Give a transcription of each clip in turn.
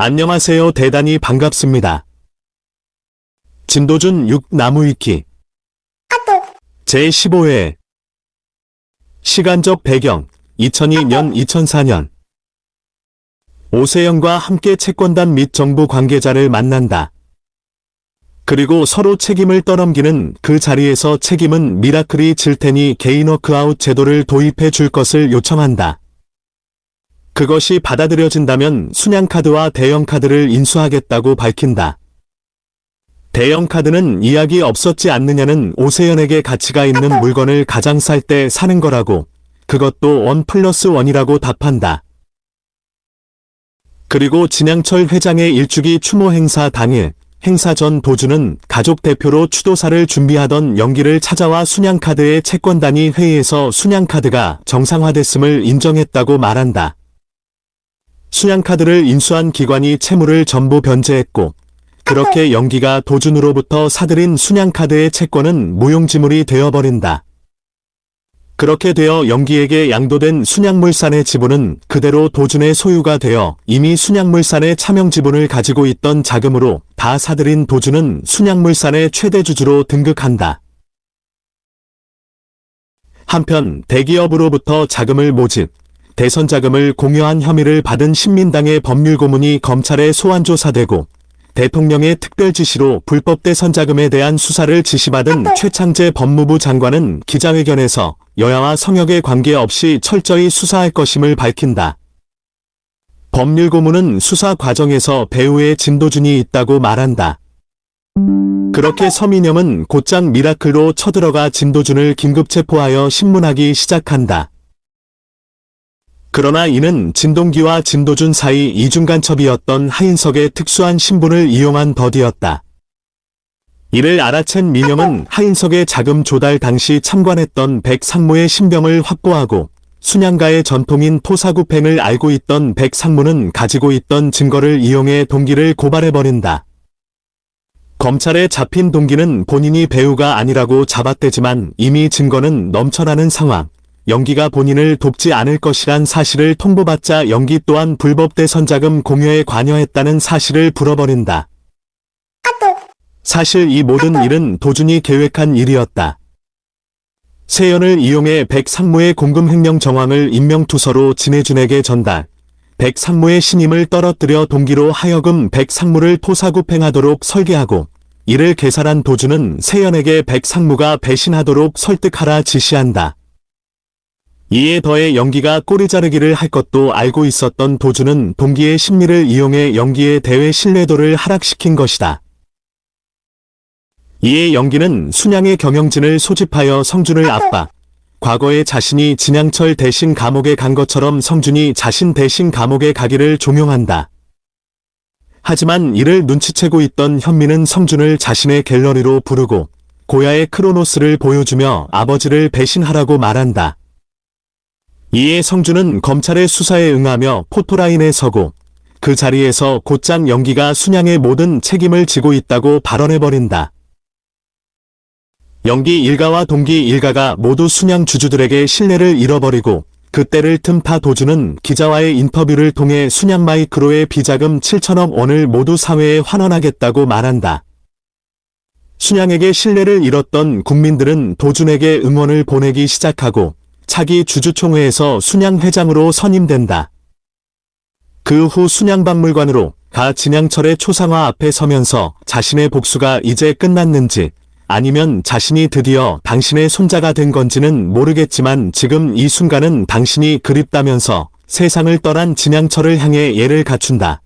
안녕하세요. 대단히 반갑습니다. 진도준 6 나무위키 제15회 시간적 배경 2002년 2004년 오세영과 함께 채권단 및 정부 관계자를 만난다. 그리고 서로 책임을 떠넘기는 그 자리에서 책임은 미라클이 질 테니 개인 워크아웃 제도를 도입해 줄 것을 요청한다. 그것이 받아들여진다면 순양카드와 대형카드를 인수하겠다고 밝힌다. 대형카드는 이야기 없었지 않느냐는 오세연에게 가치가 있는 물건을 가장 쌀 때 사는 거라고, 그것도 1+1이라고 답한다. 그리고 진양철 회장의 일주기 추모 행사 당일, 행사 전 도주는 가족 대표로 추도사를 준비하던 영기를 찾아와 순양카드의 채권단위 회의에서 순양카드가 정상화됐음을 인정했다고 말한다. 순양카드를 인수한 기관이 채무를 전부 변제했고, 그렇게 영기가 도준으로부터 사들인 순양카드의 채권은 무용지물이 되어버린다. 그렇게 되어 영기에게 양도된 순양물산의 지분은 그대로 도준의 소유가 되어 이미 순양물산의 차명 지분을 가지고 있던 자금으로 다 사들인 도준은 순양물산의 최대 주주로 등극한다. 한편 대기업으로부터 자금을 모집, 대선 자금을 공여한 혐의를 받은 신민당의 법률고문이 검찰에 소환 조사되고, 대통령의 특별 지시로 불법 대선 자금에 대한 수사를 지시받은 최창재 법무부 장관은 기자회견에서 여야와 성역에 관계없이 철저히 수사할 것임을 밝힌다. 법률고문은 수사 과정에서 배우의 진도준이 있다고 말한다. 그렇게 서민영은 곧장 미라클로 쳐들어가 진도준을 긴급 체포하여 신문하기 시작한다. 그러나 이는 진동기와 진도준 사이 이중간첩이었던 하인석의 특수한 신분을 이용한 더디였다. 이를 알아챈 민영은 하인석의 자금 조달 당시 참관했던 백상무의 신병을 확보하고, 순양가의 전통인 토사구팽을 알고 있던 백상무는 가지고 있던 증거를 이용해 동기를 고발해버린다. 검찰에 잡힌 동기는 본인이 배우가 아니라고 잡아떼지만 이미 증거는 넘쳐나는 상황. 영기가 본인을 돕지 않을 것이란 사실을 통보받자 영기 또한 불법 대선 자금 공여에 관여했다는 사실을 불어버린다. 사실 이 모든 일은 도준이 계획한 일이었다. 세연을 이용해 백상무의 공금 횡령 정황을 임명투서로 진해준에게 전달, 백상무의 신임을 떨어뜨려 동기로 하여금 백상무를 토사구팽하도록 설계하고, 이를 계산한 도준은 세연에게 백상무가 배신하도록 설득하라 지시한다. 이에 더해 영기가 꼬리 자르기를 할 것도 알고 있었던 도준은 동기의 심리를 이용해 영기의 대외 신뢰도를 하락시킨 것이다. 이에 영기는 순양의 경영진을 소집하여 성준을 압박, 과거에 자신이 진양철 대신 감옥에 간 것처럼 성준이 자신 대신 감옥에 가기를 종용한다. 하지만 이를 눈치채고 있던 현민은 성준을 자신의 갤러리로 부르고 고야의 크로노스를 보여주며 아버지를 배신하라고 말한다. 이에 성준은 검찰의 수사에 응하며 포토라인에 서고, 그 자리에서 곧장 영기가 순양의 모든 책임을 지고 있다고 발언해버린다. 영기 일가와 동기 일가가 모두 순양 주주들에게 신뢰를 잃어버리고, 그때를 틈타 도준은 기자와의 인터뷰를 통해 순양 마이크로의 비자금 7천억 원을 모두 사회에 환원하겠다고 말한다. 순양에게 신뢰를 잃었던 국민들은 도준에게 응원을 보내기 시작하고, 차기 주주총회에서 순양 회장으로 선임된다. 그 후 순양박물관으로 가 진양철의 초상화 앞에 서면서 자신의 복수가 이제 끝났는지, 아니면 자신이 드디어 당신의 손자가 된 건지는 모르겠지만 지금 이 순간은 당신이 그립다면서 세상을 떠난 진양철을 향해 예를 갖춘다.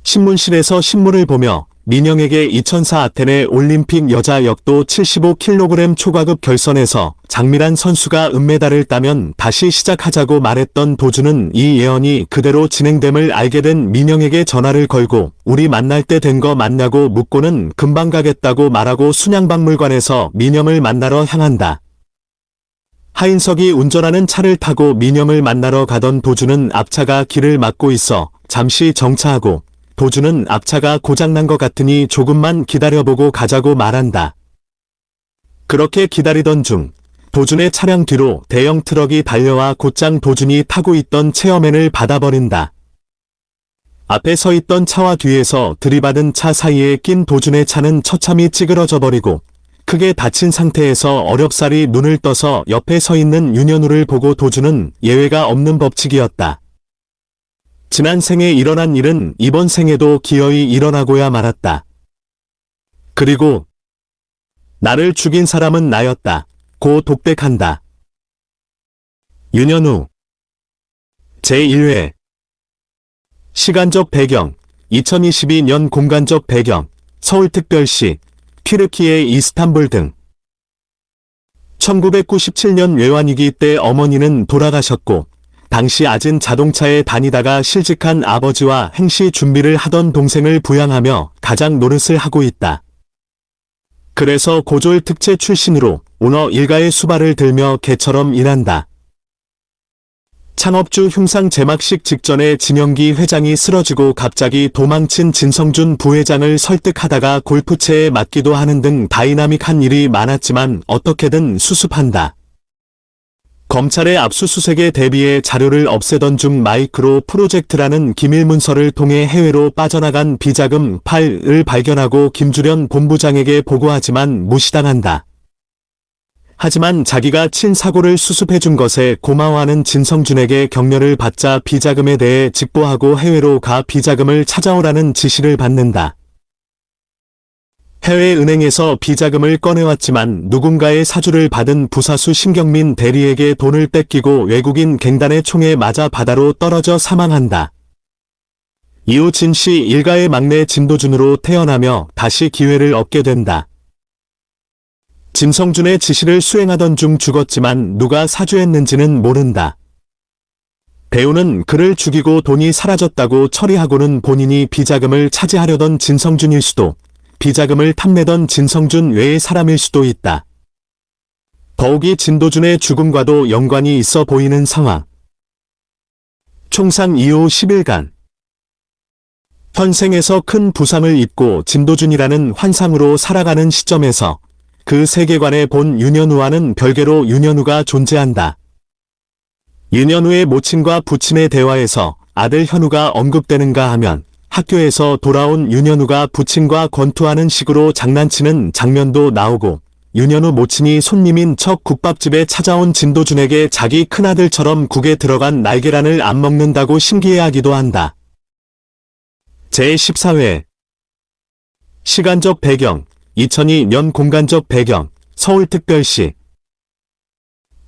신문실에서 신문을 보며 민영에게 2004 아테네 올림픽 여자 역도 75kg 초과급 결선에서 장미란 선수가 은메달을 따면 다시 시작하자고 말했던 도준은 이 예언이 그대로 진행됨을 알게 된 민영에게 전화를 걸고 우리 만날 때 된 거 맞냐고 묻고는 금방 가겠다고 말하고 순양박물관에서 민영을 만나러 향한다. 하인석이 운전하는 차를 타고 민영을 만나러 가던 도준은 앞차가 길을 막고 있어 잠시 정차하고, 도준은 앞차가 고장난 것 같으니 조금만 기다려보고 가자고 말한다. 그렇게 기다리던 중 도준의 차량 뒤로 대형 트럭이 달려와 곧장 도준이 타고 있던 체어맨을 받아버린다. 앞에 서 있던 차와 뒤에서 들이받은 차 사이에 낀 도준의 차는 처참히 찌그러져 버리고 크게 다친 상태에서 어렵사리 눈을 떠서 옆에 서 있는 윤현우를 보고 도준은 예외가 없는 법칙이었다. 지난 생에 일어난 일은 이번 생에도 기어이 일어나고야 말았다. 그리고 나를 죽인 사람은 나였다. 고 독백한다. 윤현우 제1회 시간적 배경 2022년 공간적 배경 서울특별시 튀르키예 이스탄불 등 1997년 외환위기 때 어머니는 돌아가셨고 당시 아진 자동차에 다니다가 실직한 아버지와 행시 준비를 하던 동생을 부양하며 가장 노릇을 하고 있다. 그래서 고졸 특채 출신으로 오너 일가의 수발을 들며 개처럼 일한다. 창업주 흉상 제막식 직전에 진영기 회장이 쓰러지고 갑자기 도망친 진성준 부회장을 설득하다가 골프채에 맞기도 하는 등 다이나믹한 일이 많았지만 어떻게든 수습한다. 검찰의 압수수색에 대비해 자료를 없애던 중 마이크로 프로젝트라는 기밀 문서를 통해 해외로 빠져나간 비자금 파일을 발견하고 김주련 본부장에게 보고하지만 무시당한다. 하지만 자기가 친 사고를 수습해준 것에 고마워하는 진성준에게 격려를 받자 비자금에 대해 직보하고 해외로 가 비자금을 찾아오라는 지시를 받는다. 해외은행에서 비자금을 꺼내왔지만 누군가의 사주를 받은 부사수 심경민 대리에게 돈을 뺏기고 외국인 갱단의 총에 맞아 바다로 떨어져 사망한다. 이후 진씨 일가의 막내 진도준으로 태어나며 다시 기회를 얻게 된다. 진성준의 지시를 수행하던 중 죽었지만 누가 사주했는지는 모른다. 배우는 그를 죽이고 돈이 사라졌다고 처리하고는 본인이 비자금을 차지하려던 진성준일 수도, 비자금을 탐내던 진성준 외의 사람일 수도 있다. 더욱이 진도준의 죽음과도 연관이 있어 보이는 상황. 총상 이후 10일간 현생에서 큰 부상을 입고 진도준이라는 환상으로 살아가는 시점에서 그 세계관에 본 윤현우와는 별개로 윤현우가 존재한다. 윤현우의 모친과 부친의 대화에서 아들 현우가 언급되는가 하면 학교에서 돌아온 윤현우가 부친과 권투하는 식으로 장난치는 장면도 나오고 윤현우 모친이 손님인 척 국밥집에 찾아온 진도준에게 자기 큰아들처럼 국에 들어간 날계란을 안 먹는다고 신기해하기도 한다. 제14회 시간적 배경 2002년 공간적 배경 서울특별시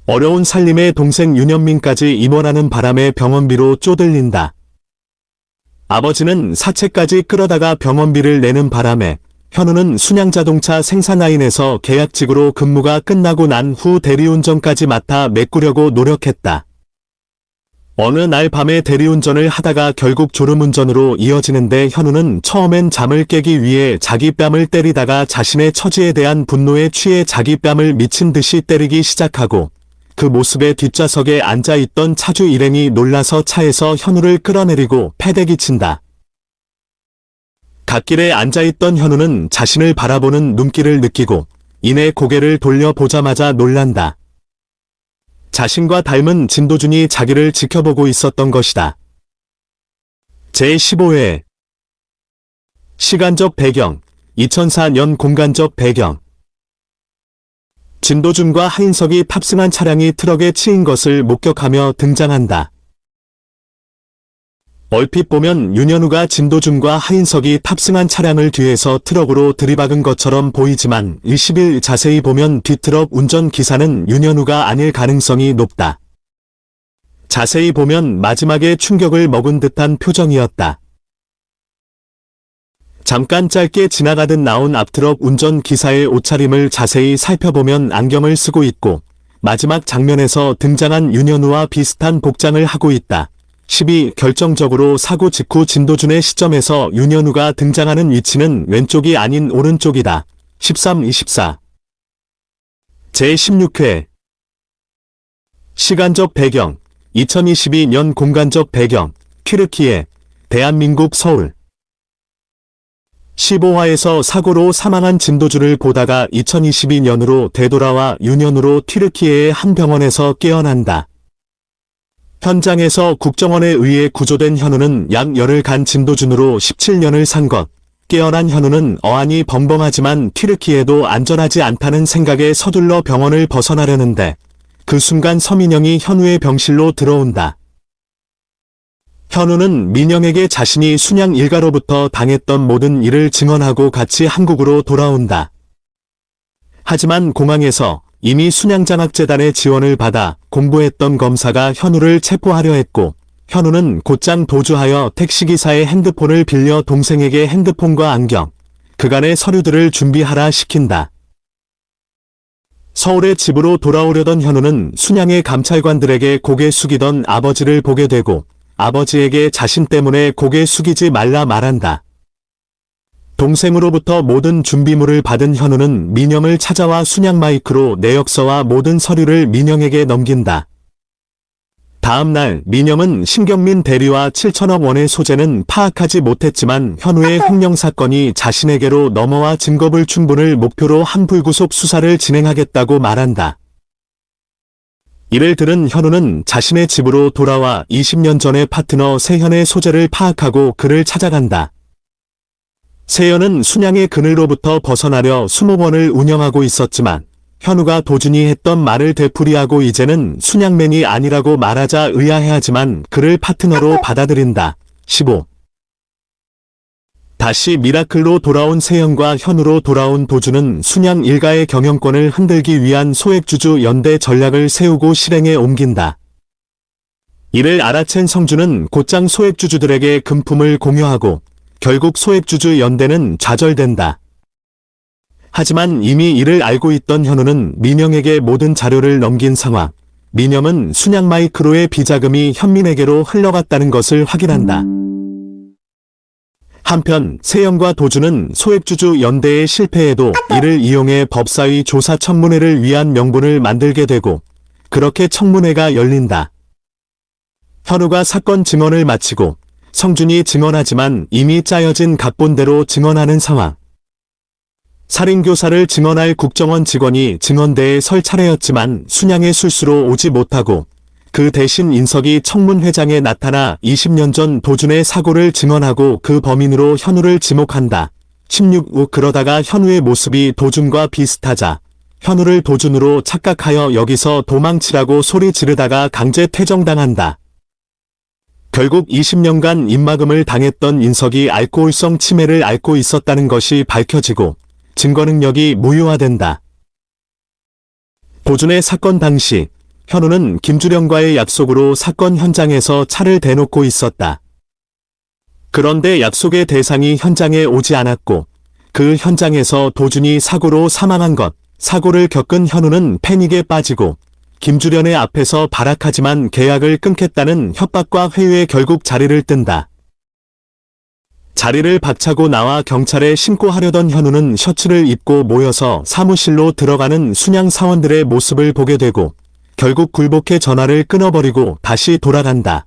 어려운 살림에 동생 윤현민까지 임원하는 바람에 병원비로 쪼들린다. 아버지는 사채까지 끌어다가 병원비를 내는 바람에 현우는 순양자동차 생산라인에서 계약직으로 근무가 끝나고 난 후 대리운전까지 맡아 메꾸려고 노력했다. 어느 날 밤에 대리운전을 하다가 결국 졸음운전으로 이어지는데 현우는 처음엔 잠을 깨기 위해 자기 뺨을 때리다가 자신의 처지에 대한 분노에 취해 자기 뺨을 미친 듯이 때리기 시작하고 그 모습에 뒷좌석에 앉아있던 차주 일행이 놀라서 차에서 현우를 끌어내리고 패대기 친다. 갓길에 앉아있던 현우는 자신을 바라보는 눈길을 느끼고 이내 고개를 돌려보자마자 놀란다. 자신과 닮은 진도준이 자기를 지켜보고 있었던 것이다. 제15회 시간적 배경 2004년 공간적 배경 진도준과 하인석이 탑승한 차량이 트럭에 치인 것을 목격하며 등장한다. 얼핏 보면 윤현우가 진도준과 하인석이 탑승한 차량을 뒤에서 트럭으로 들이박은 것처럼 보이지만 20일 자세히 보면 뒷트럭 운전기사는 윤현우가 아닐 가능성이 높다. 자세히 보면 마지막에 충격을 먹은 듯한 표정이었다. 잠깐 짧게 지나가듯 나온 앞트럭 운전기사의 옷차림을 자세히 살펴보면 안경을 쓰고 있고 마지막 장면에서 등장한 윤현우와 비슷한 복장을 하고 있다. 12. 결정적으로 사고 직후 진도준의 시점에서 윤현우가 등장하는 위치는 왼쪽이 아닌 오른쪽이다. 13-24 제16회 시간적 배경 2022년 공간적 배경 튀르키예 대한민국 서울 15화에서 사고로 사망한 진도준을 보다가 2022년으로 되돌아와 윤현우로 튀르키예의 한 병원에서 깨어난다. 현장에서 국정원에 의해 구조된 현우는 약 열흘 간 진도준으로 17년을 산 것. 깨어난 현우는 어안이 벙벙하지만 튀르키예도 안전하지 않다는 생각에 서둘러 병원을 벗어나려는데 그 순간 서민영이 현우의 병실로 들어온다. 현우는 민영에게 자신이 순양 일가로부터 당했던 모든 일을 증언하고 같이 한국으로 돌아온다. 하지만 공항에서 이미 순양장학재단의 지원을 받아 공부했던 검사가 현우를 체포하려 했고 현우는 곧장 도주하여 택시기사의 핸드폰을 빌려 동생에게 핸드폰과 안경, 그간의 서류들을 준비하라 시킨다. 서울의 집으로 돌아오려던 현우는 순양의 감찰관들에게 고개 숙이던 아버지를 보게 되고 아버지에게 자신 때문에 고개 숙이지 말라 말한다. 동생으로부터 모든 준비물을 받은 현우는 민영을 찾아와 순양 마이크로 내역서와 모든 서류를 민영에게 넘긴다. 다음 날 민영은 신경민 대리와 7천억 원의 소재는 파악하지 못했지만 현우의 횡령 사건이 자신에게로 넘어와 증거불충분을 목표로 한 불구속 수사를 진행하겠다고 말한다. 이를 들은 현우는 자신의 집으로 돌아와 20년 전의 파트너 세현의 소재를 파악하고 그를 찾아간다. 세현은 순양의 그늘로부터 벗어나려 수목원을 운영하고 있었지만 현우가 도준이 했던 말을 되풀이하고 이제는 순양맨이 아니라고 말하자 의아해하지만 그를 파트너로 받아들인다. 15. 다시 미라클로 돌아온 세현과 현우로 돌아온 도준은 순양 일가의 경영권을 흔들기 위한 소액주주 연대 전략을 세우고 실행에 옮긴다. 이를 알아챈 성주는 곧장 소액주주들에게 금품을 공여하고 결국 소액주주 연대는 좌절된다. 하지만 이미 이를 알고 있던 현우는 민영에게 모든 자료를 넘긴 상황. 민영은 순양 마이크로의 비자금이 현민에게로 흘러갔다는 것을 확인한다. 한편 세영과 도준은 소액주주 연대의 실패에도 이를 이용해 법사위 조사 청문회를 위한 명분을 만들게 되고 그렇게 청문회가 열린다. 현우가 사건 증언을 마치고 성준이 증언하지만 이미 짜여진 각본대로 증언하는 상황. 살인교사를 증언할 국정원 직원이 증언대에 설 차례였지만 순양의 술수로 오지 못하고 그 대신 인석이 청문회장에 나타나 20년 전 도준의 사고를 증언하고 그 범인으로 현우를 지목한다. 16. 그러다가 현우의 모습이 도준과 비슷하자 현우를 도준으로 착각하여 여기서 도망치라고 소리 지르다가 강제 퇴정당한다. 결국 20년간 입막음을 당했던 인석이 알코올성 치매를 앓고 있었다는 것이 밝혀지고 증거 능력이 무효화된다. 도준의 사건 당시 현우는 김주령과의 약속으로 사건 현장에서 차를 대놓고 있었다. 그런데 약속의 대상이 현장에 오지 않았고 그 현장에서 도준이 사고로 사망한 것, 사고를 겪은 현우는 패닉에 빠지고 김주련의 앞에서 발악하지만 계약을 끊겠다는 협박과 회유에 결국 자리를 뜬다. 자리를 박차고 나와 경찰에 신고하려던 현우는 셔츠를 입고 모여서 사무실로 들어가는 순양 사원들의 모습을 보게 되고 결국 굴복해 전화를 끊어버리고 다시 돌아간다.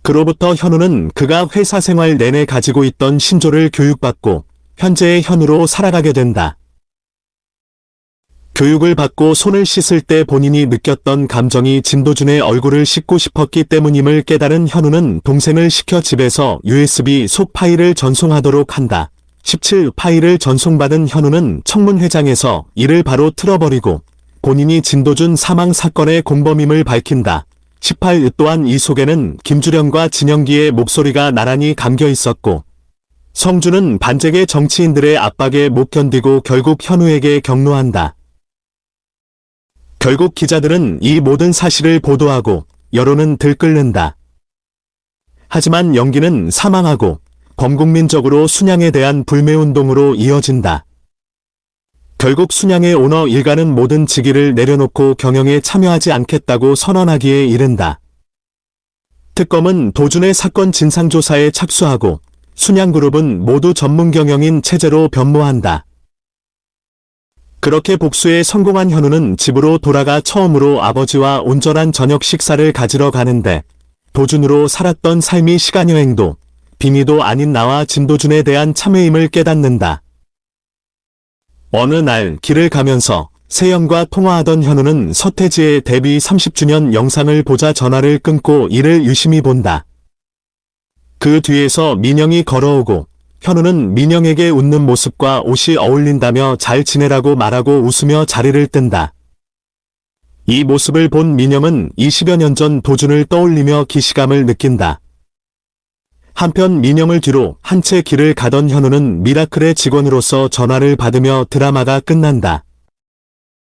그로부터 현우는 그가 회사 생활 내내 가지고 있던 신조를 교육받고 현재의 현우로 살아가게 된다. 교육을 받고 손을 씻을 때 본인이 느꼈던 감정이 진도준의 얼굴을 씻고 싶었기 때문임을 깨달은 현우는 동생을 시켜 집에서 USB 속 파일을 전송하도록 한다. 17. 파일을 전송받은 현우는 청문회장에서 이를 바로 틀어버리고 본인이 진도준 사망 사건의 공범임을 밝힌다. 18. 또한 이 속에는 김주령과 진영기의 목소리가 나란히 담겨 있었고 성주는 반잭의 정치인들의 압박에 못 견디고 결국 현우에게 경로한다. 결국 기자들은 이 모든 사실을 보도하고 여론은 들끓는다. 하지만 영기는 사망하고 범국민적으로 순양에 대한 불매운동으로 이어진다. 결국 순양의 오너 일가는 모든 직위를 내려놓고 경영에 참여하지 않겠다고 선언하기에 이른다. 특검은 도준의 사건 진상조사에 착수하고 순양그룹은 모두 전문 경영인 체제로 변모한다. 그렇게 복수에 성공한 현우는 집으로 돌아가 처음으로 아버지와 온전한 저녁 식사를 가지러 가는데 도준으로 살았던 삶이 시간여행도 빙의도 아닌 나와 진도준에 대한 참회임을 깨닫는다. 어느 날 길을 가면서 세영과 통화하던 현우는 서태지의 데뷔 30주년 영상을 보자 전화를 끊고 이를 유심히 본다. 그 뒤에서 민영이 걸어오고 현우는 민영에게 웃는 모습과 옷이 어울린다며 잘 지내라고 말하고 웃으며 자리를 뜬다. 이 모습을 본 민영은 20여 년 전 도준을 떠올리며 기시감을 느낀다. 한편 민영을 뒤로 한 채 길을 가던 현우는 미라클의 직원으로서 전화를 받으며 드라마가 끝난다.